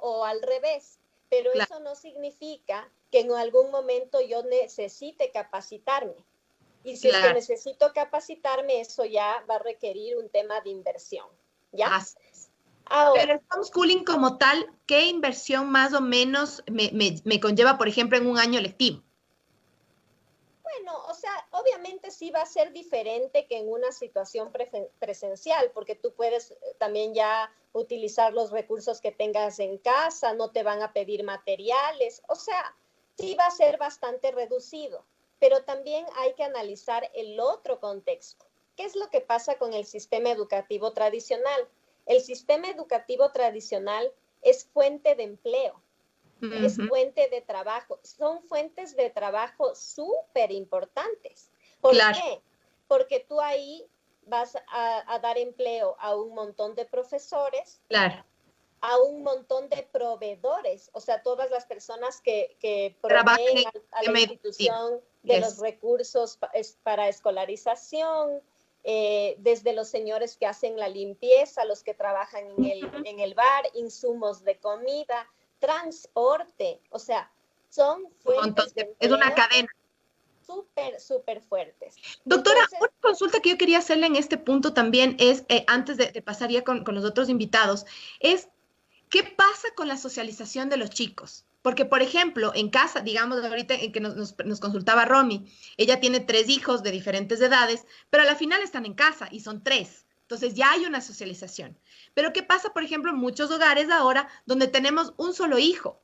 O al revés. Pero Claro. eso no significa que en algún momento yo necesite capacitarme. Y si es que necesito capacitarme, eso ya va a requerir un tema de inversión, ¿ya? Ahora, pero el homeschooling como tal, ¿qué inversión más o menos me conlleva, por ejemplo, en un año lectivo? Bueno, o sea, obviamente sí va a ser diferente que en una situación presencial, porque tú puedes también ya utilizar los recursos que tengas en casa, no te van a pedir materiales, o sea, sí va a ser bastante reducido, pero también hay que analizar el otro contexto. ¿Qué es lo que pasa con el sistema educativo tradicional? El sistema educativo tradicional es fuente de empleo. Es fuente de trabajo, son fuentes de trabajo súper importantes. ¿Por qué? Porque tú ahí vas a dar empleo a un montón de profesores, a un montón de proveedores, o sea, todas las personas que proveen a la institución de los recursos para escolarización, desde los señores que hacen la limpieza, los que trabajan en el bar, insumos de comida, transporte, o sea, son fuentes de empleo. Es una cadena. Súper fuertes. Doctora, una consulta que yo quería hacerle en este punto también es, antes de pasar ya con los otros invitados, es, ¿qué pasa con la socialización de los chicos? Porque, por ejemplo, en casa, digamos ahorita en que nos consultaba Romy, ella tiene 3 hijos de diferentes edades, pero a la final están en casa y son 3. Entonces ya hay una socialización. Pero ¿qué pasa, por ejemplo, en muchos hogares ahora donde tenemos un solo hijo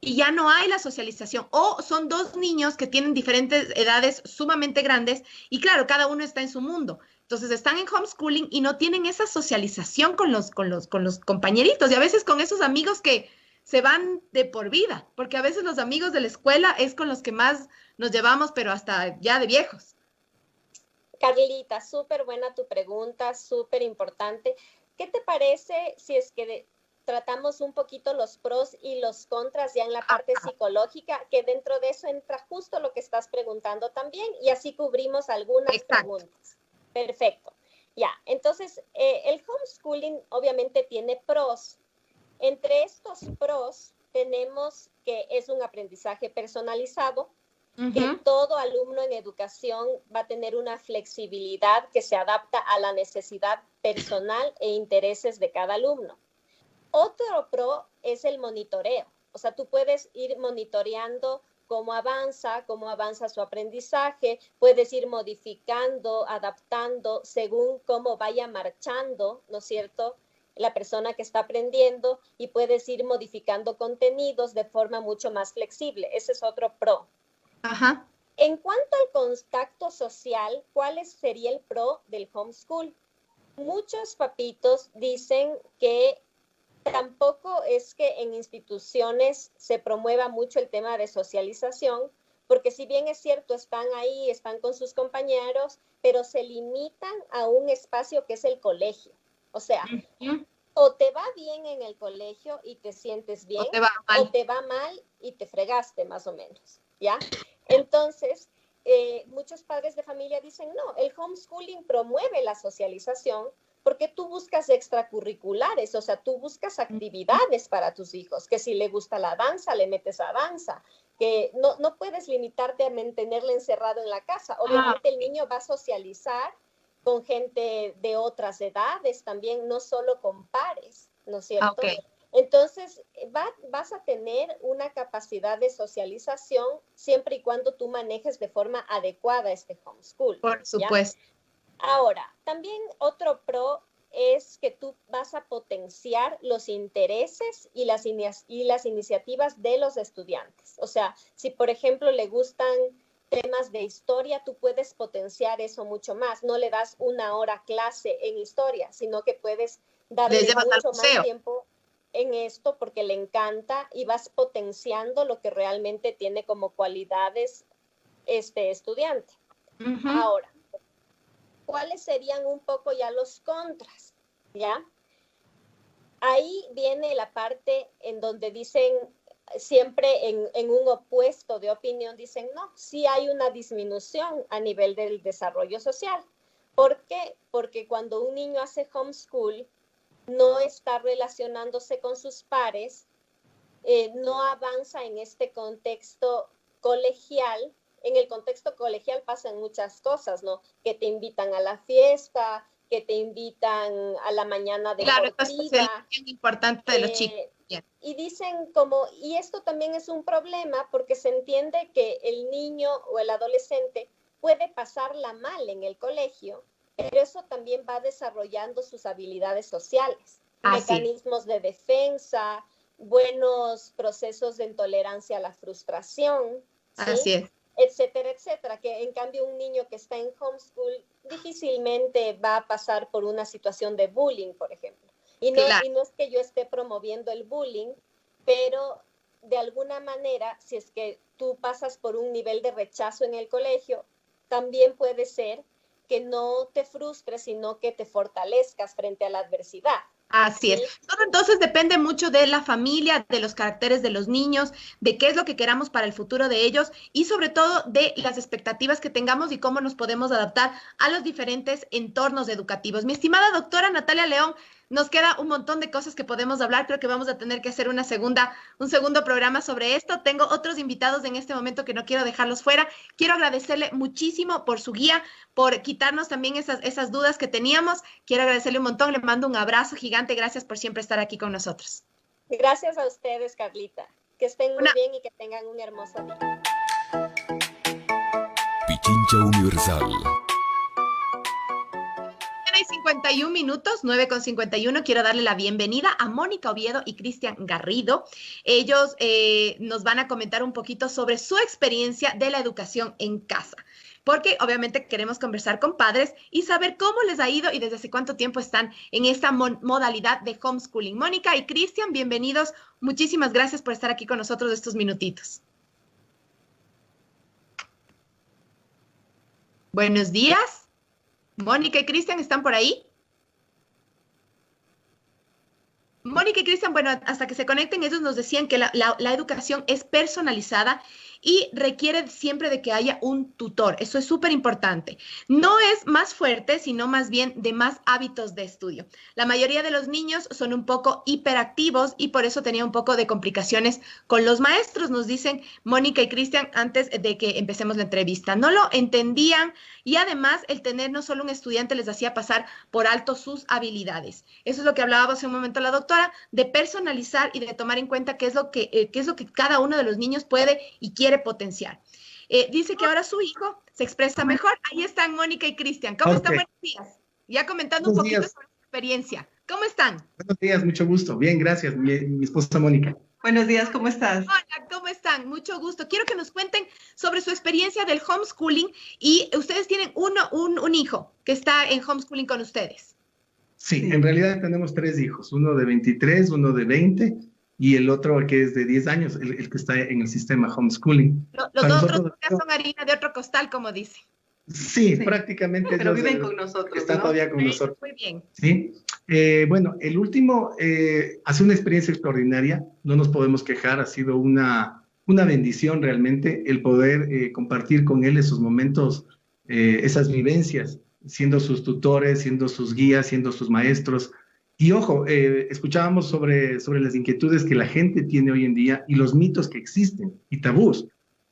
y ya no hay la socialización? O son 2 niños que tienen diferentes edades sumamente grandes y claro, cada uno está en su mundo. Entonces están en homeschooling y no tienen esa socialización con los compañeritos y a veces con esos amigos que se van de por vida, porque a veces los amigos de la escuela es con los que más nos llevamos, pero hasta ya de viejos. Carlita, súper buena tu pregunta, súper importante. ¿Qué te parece si es que tratamos un poquito los pros y los contras ya en la parte psicológica, que dentro de eso entra justo lo que estás preguntando también y así cubrimos algunas preguntas? Perfecto. Ya, entonces el homeschooling obviamente tiene pros. Entre estos pros tenemos que es un aprendizaje personalizado, que todo alumno en educación va a tener una flexibilidad que se adapta a la necesidad personal e intereses de cada alumno. Otro pro es el monitoreo. O sea, tú puedes ir monitoreando cómo avanza su aprendizaje, puedes ir modificando, adaptando según cómo vaya marchando, ¿no es cierto?, la persona que está aprendiendo y puedes ir modificando contenidos de forma mucho más flexible. Ese es otro pro. En cuanto al contacto social, ¿cuál sería el pro del homeschool? muchos papitos dicen que tampoco es que en instituciones se promueva mucho el tema de socialización, porque si bien es cierto, están ahí, están con sus compañeros, pero se limitan a un espacio que es el colegio. O sea, o te va bien en el colegio y te sientes bien, o te va mal y te fregaste más o menos, ¿ya? Entonces, muchos padres de familia dicen, no, el homeschooling promueve la socialización porque tú buscas extracurriculares, o sea, tú buscas actividades para tus hijos, que si le gusta la danza, le metes a danza, que no puedes limitarte a mantenerle encerrado en la casa. Obviamente el niño va a socializar con gente de otras edades también, no solo con pares, ¿no es cierto? Okay. Entonces, vas a tener una capacidad de socialización siempre y cuando tú manejes de forma adecuada este homeschool. Por supuesto. ¿Ya? Ahora, también otro pro es que tú vas a potenciar los intereses y las iniciativas de los estudiantes. O sea, si por ejemplo le gustan temas de historia, tú puedes potenciar eso mucho más. No le das 1 hora clase en historia, sino que puedes darle mucho más tiempo en esto porque le encanta y vas potenciando lo que realmente tiene como cualidades este estudiante. Ahora, ¿cuáles serían un poco ya los contras? ¿Ya? Ahí viene la parte en donde dicen, siempre en un opuesto de opinión, dicen, no, sí hay una disminución a nivel del desarrollo social. ¿Por qué? Porque cuando un niño hace homeschool, no está relacionándose con sus pares, no avanza en este contexto colegial. En el contexto colegial pasan muchas cosas, ¿no? Que te invitan a la fiesta, que te invitan a la mañana deportiva. Claro, es importante de los chicos. Y dicen como, y esto también es un problema porque se entiende que el niño o el adolescente puede pasarla mal en el colegio, pero eso también va desarrollando sus habilidades sociales, mecanismos de defensa, buenos procesos de intolerancia a la frustración, ¿sí? Así es. Etcétera, etcétera, que en cambio un niño que está en homeschool difícilmente va a pasar por una situación de bullying, por ejemplo. Y no es que yo esté promoviendo el bullying, pero de alguna manera, si es que tú pasas por un nivel de rechazo en el colegio, también puede ser que no te frustres, sino que te fortalezcas frente a la adversidad. Así es. Todo entonces depende mucho de la familia, de los caracteres de los niños, de qué es lo que queramos para el futuro de ellos y sobre todo de las expectativas que tengamos y cómo nos podemos adaptar a los diferentes entornos educativos. Mi estimada doctora Natalia León, nos queda un montón de cosas que podemos hablar. Creo que vamos a tener que hacer un segundo programa sobre esto. Tengo otros invitados en este momento que no quiero dejarlos fuera. Quiero agradecerle muchísimo por su guía, por quitarnos también esas dudas que teníamos. Quiero agradecerle un montón. Le mando un abrazo gigante. Gracias por siempre estar aquí con nosotros. Gracias a ustedes, Carlita. Que estén muy bien y que tengan un hermoso día. Pichincha Universal. 51 minutos, 9:51. Quiero darle la bienvenida a Mónica Oviedo y Cristian Garrido. Ellos nos van a comentar un poquito sobre su experiencia de la educación en casa, porque obviamente queremos conversar con padres y saber cómo les ha ido y desde hace cuánto tiempo están en esta modalidad de homeschooling. Mónica y Cristian, bienvenidos. Muchísimas gracias por estar aquí con nosotros estos minutitos. Buenos días. Mónica y Cristian, ¿están por ahí? Mónica y Cristian, bueno, hasta que se conecten, ellos nos decían que la educación es personalizada y requiere siempre de que haya un tutor. Eso es súper importante. No es más fuerte, sino más bien de más hábitos de estudio. La mayoría de los niños son un poco hiperactivos y por eso tenía un poco de complicaciones con los maestros, nos dicen Mónica y Cristian antes de que empecemos la entrevista. No lo entendían y además el tener no solo un estudiante les hacía pasar por alto sus habilidades. Eso es lo que hablábamos hace un momento la doctora, de personalizar y de tomar en cuenta qué es lo que cada uno de los niños puede y quiere potenciar. Dice que ahora su hijo se expresa mejor. Ahí están Mónica y Cristian. ¿Cómo están? Buenos días. Ya comentando un poquito sobre su experiencia. ¿Cómo están? Buenos días, mucho gusto. Bien, gracias. Mi esposa Mónica. Buenos días, ¿cómo estás? Hola, ¿cómo están? Mucho gusto. Quiero que nos cuenten sobre su experiencia del homeschooling y ustedes tienen un hijo que está en homeschooling con ustedes. Sí, en realidad tenemos 3 hijos, uno de 23, uno de 20 y el otro que es de 10 años, el que está en el sistema homeschooling. Los Para otros nosotros, ya son harina de otro costal, como dice. sí, Sí. prácticamente Pero ellos, viven con nosotros, están ¿no? todavía con nosotros. Muy bien. ¿Sí? Bueno, el último ha sido una experiencia extraordinaria, no nos podemos quejar, ha sido una bendición realmente el poder compartir con él esos momentos, esas vivencias, siendo sus tutores, siendo sus guías, siendo sus maestros. Y ojo, escuchábamos sobre las inquietudes que la gente tiene hoy en día y los mitos que existen y tabús.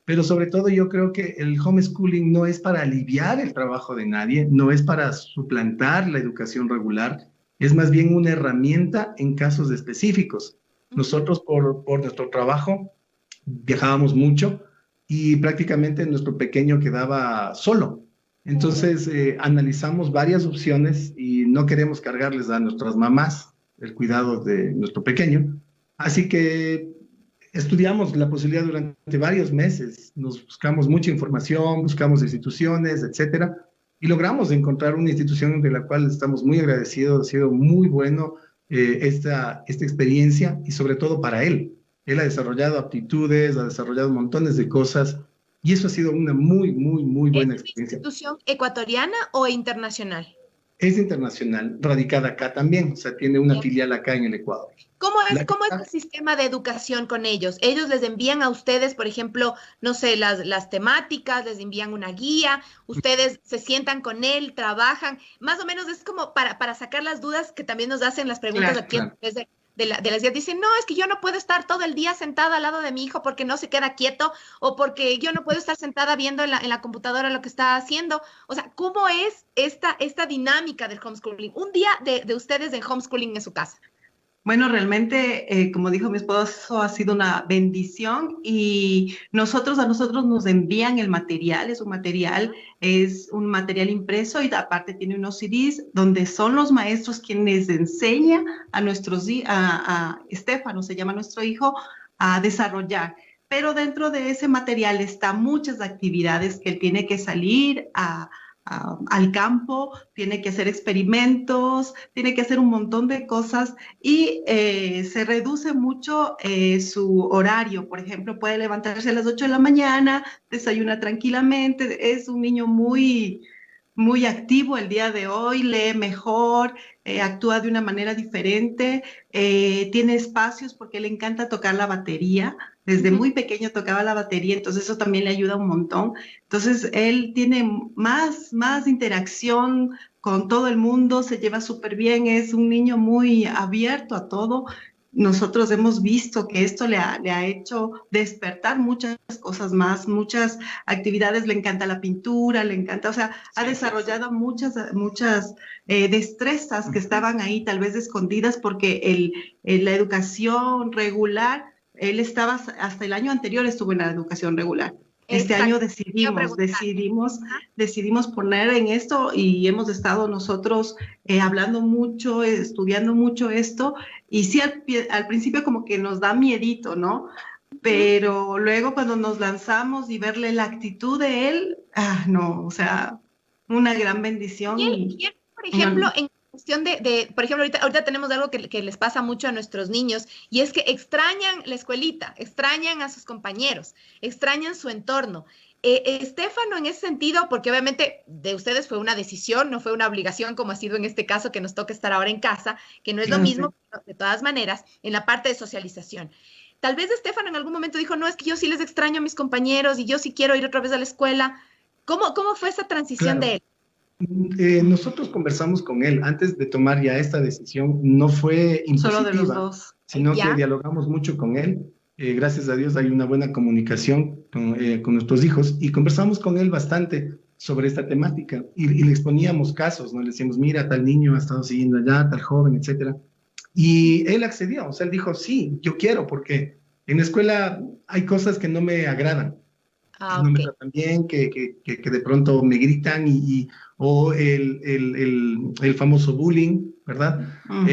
Pero sobre todo yo creo que el homeschooling no es para aliviar el trabajo de nadie, no es para suplantar la educación regular, es más bien una herramienta en casos específicos. Nosotros por nuestro trabajo viajábamos mucho y prácticamente nuestro pequeño quedaba solo. Entonces analizamos varias opciones y no queremos cargarles a nuestras mamás el cuidado de nuestro pequeño. Así que estudiamos la posibilidad durante varios meses, nos buscamos mucha información, buscamos instituciones, etcétera, y logramos encontrar una institución de la cual estamos muy agradecidos, ha sido muy bueno esta experiencia y sobre todo para él. Él ha desarrollado aptitudes, ha desarrollado montones de cosas y eso ha sido una muy, muy, muy buena ¿Es una experiencia. institución ecuatoriana o internacional? Es internacional, radicada acá también, o sea, tiene una filial acá en el Ecuador. ¿Cómo es el sistema de educación con ellos? Ellos les envían a ustedes, por ejemplo, no sé, las temáticas, les envían una guía, ustedes se sientan con él, trabajan, más o menos es como para sacar las dudas que también nos hacen las preguntas Claro, aquí claro. de las guías. Dicen, no, es que yo no puedo estar todo el día sentada al lado de mi hijo porque no se queda quieto o porque yo no puedo estar sentada viendo en la computadora lo que está haciendo. O sea, ¿cómo es esta dinámica del homeschooling? Un día de ustedes en homeschooling en su casa. Bueno, realmente, como dijo mi esposo, ha sido una bendición y a nosotros nos envían el material, es un material impreso y aparte tiene unos CDs donde son los maestros quienes enseñan a Estefano, se llama nuestro hijo, a desarrollar. Pero dentro de ese material están muchas actividades que él tiene que salir al campo, tiene que hacer experimentos, tiene que hacer un montón de cosas y se reduce mucho su horario. Por ejemplo, puede levantarse a las 8 de la mañana, desayuna tranquilamente, es un niño muy, muy activo el día de hoy, lee mejor, actúa de una manera diferente, tiene espacios porque le encanta tocar la batería. Desde muy pequeño tocaba la batería, entonces eso también le ayuda un montón. Entonces él tiene más interacción con todo el mundo, se lleva súper bien, es un niño muy abierto a todo. Nosotros hemos visto que esto le ha hecho despertar muchas cosas más, muchas actividades, le encanta la pintura, le encanta, o sea, ha desarrollado muchas destrezas que estaban ahí tal vez escondidas porque la educación regular, él estaba, hasta el año anterior estuvo en la educación regular. Este año decidimos poner en esto y hemos estado nosotros hablando mucho, estudiando mucho esto y sí al principio como que nos da miedito, ¿no? Pero luego cuando nos lanzamos y verle la actitud de él, no, o sea, una gran bendición. ¿Y él, por ejemplo, en cuestión por ejemplo, ahorita tenemos algo que les pasa mucho a nuestros niños y es que extrañan la escuelita, extrañan a sus compañeros, extrañan su entorno. Estefano, en ese sentido, porque obviamente de ustedes fue una decisión, no fue una obligación como ha sido en este caso que nos toca estar ahora en casa, que no es lo mismo, pero de todas maneras, en la parte de socialización. Tal vez Estefano en algún momento dijo, no, es que yo sí les extraño a mis compañeros y yo sí quiero ir otra vez a la escuela. ¿Cómo fue esa transición de él? Nosotros conversamos con él antes de tomar ya esta decisión, no fue impositiva, solo de los dos, sino que dialogamos mucho con él. Gracias a Dios hay una buena comunicación con nuestros hijos y conversamos con él bastante sobre esta temática y le exponíamos casos, ¿no? Le decíamos, mira, tal niño ha estado siguiendo allá, tal joven, etcétera. Y él accedió, o sea, él dijo, sí, yo quiero, porque en la escuela hay cosas que no me agradan. No me tratan bien, que de pronto me gritan o el famoso bullying, ¿verdad?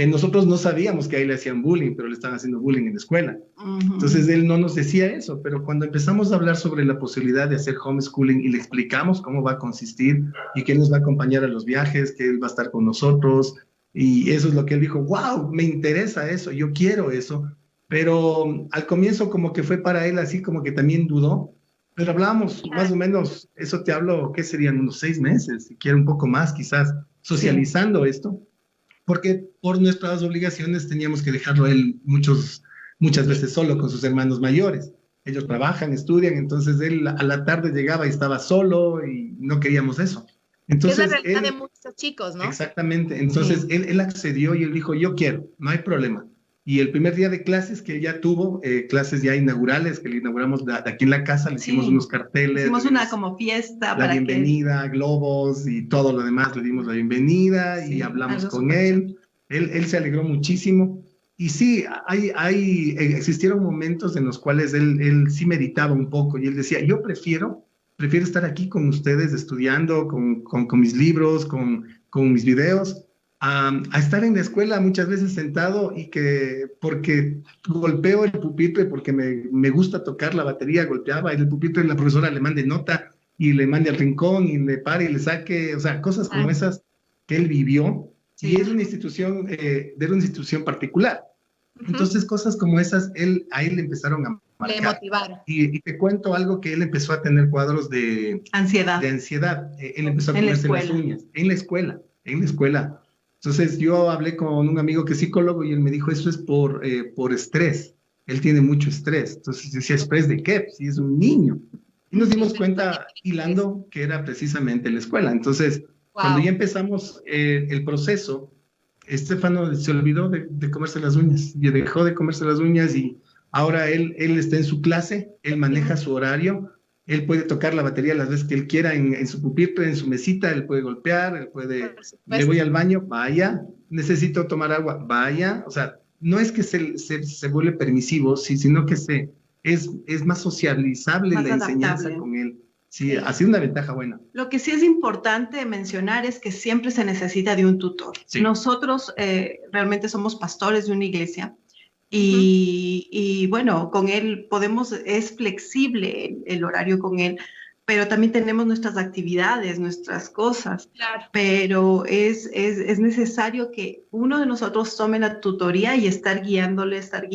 Nosotros no sabíamos que a él le hacían bullying, pero le estaban haciendo bullying en la escuela. Entonces él no nos decía eso, pero cuando empezamos a hablar sobre la posibilidad de hacer homeschooling y le explicamos cómo va a consistir y que él nos va a acompañar a los viajes, que él va a estar con nosotros, Y eso es lo que él dijo, wow, me interesa eso, yo quiero eso. Pero al comienzo como que fue para él así como que también dudó, pero hablábamos más o menos, eso te hablo, ¿qué serían? Unos 6 meses, si quiere un poco más quizás, socializando esto, porque por nuestras obligaciones teníamos que dejarlo él muchas veces solo con sus hermanos mayores. Ellos trabajan, estudian, entonces él a la tarde llegaba y estaba solo y no queríamos eso. Entonces, es la realidad de muchos chicos, ¿no? Exactamente. Entonces, él accedió y él dijo, yo quiero, no hay problema. Y el primer día de clases que ya tuvo, clases ya inaugurales, que le inauguramos de aquí en la casa, le hicimos unos carteles. Hicimos una como fiesta. La bienvenida, globos y todo lo demás, le dimos la bienvenida y hablamos con él. Él se alegró muchísimo. Y sí, existieron momentos en los cuales él sí meditaba un poco y él decía, yo prefiero estar aquí con ustedes estudiando, con mis libros, con mis videos, a estar en la escuela muchas veces sentado y porque golpeo el pupitre, porque me gusta tocar la batería, golpeaba el pupitre y la profesora le mande nota y le mande al rincón y le pare y le saque, o sea, cosas como esas que él vivió. Sí. Y es una institución, de una institución particular. Entonces, cosas como esas, a él le empezaron a marcar. Le motivaron. Y te cuento algo, que él empezó a tener cuadros de ansiedad. Él empezó a comerse las uñas. En la escuela. Entonces, yo hablé con un amigo que es psicólogo y él me dijo, eso es por estrés. Él tiene mucho estrés. Entonces, decía, ¿estrés de qué? Si es un niño. Y nos dimos cuenta, hilando, que era precisamente en la escuela. Entonces, cuando ya empezamos el proceso, Estefano se olvidó de comerse las uñas, y dejó de comerse las uñas y ahora él está en su clase, él maneja su horario, él puede tocar la batería las veces que él quiera en su pupitre, en su mesita, él puede golpear, él puede, le voy al baño, vaya, necesito tomar agua, vaya, o sea, no es que se vuelve permisivo, sino que es más socializable la enseñanza con él. Sí, ha sido una ventaja buena. Lo que sí es importante mencionar es que siempre se necesita de un tutor. Sí. Nosotros realmente somos pastores de una iglesia y bueno, con él es flexible el horario con él, pero también tenemos nuestras actividades, nuestras cosas. Claro. Pero es necesario que uno de nosotros tome la tutoría y estar guiándole, estar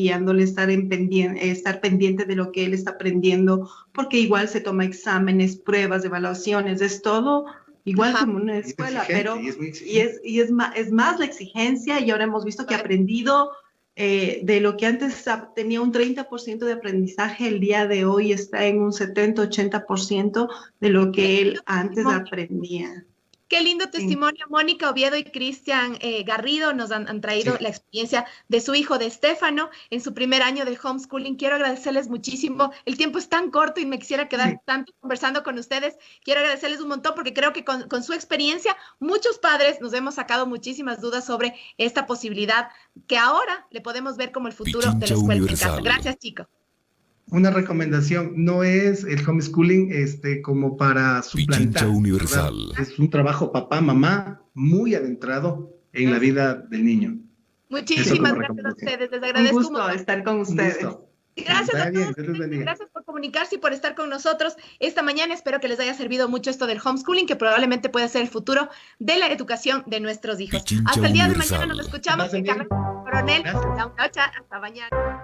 pendiente de lo que él está aprendiendo, porque igual se toma exámenes, pruebas, evaluaciones, es todo igual como una escuela, pero es más la exigencia y ahora hemos visto que ha aprendido de lo que antes tenía un 30% de aprendizaje, el día de hoy está en un 70-80% de lo que él antes aprendía. Qué lindo testimonio. Mónica Oviedo y Cristian Garrido nos han traído la experiencia de su hijo, de Estefano, en su primer año de homeschooling. Quiero agradecerles muchísimo. El tiempo es tan corto y me quisiera quedar tanto conversando con ustedes. Quiero agradecerles un montón porque creo que con su experiencia muchos padres nos hemos sacado muchísimas dudas sobre esta posibilidad que ahora le podemos ver como el futuro de la escuela en casa. Gracias, chicos. Una recomendación, no es el homeschooling como para suplantar. Universal. Es un trabajo papá, mamá, muy adentrado en la vida del niño. Muchísimas gracias a ustedes, les agradezco un gusto estar con ustedes. Gracias a todos, gracias por comunicarse y por estar con nosotros esta mañana. Espero que les haya servido mucho esto del homeschooling, que probablemente puede ser el futuro de la educación de nuestros hijos. Hasta el día de mañana nos escuchamos. Carlos Coronel, hasta mañana.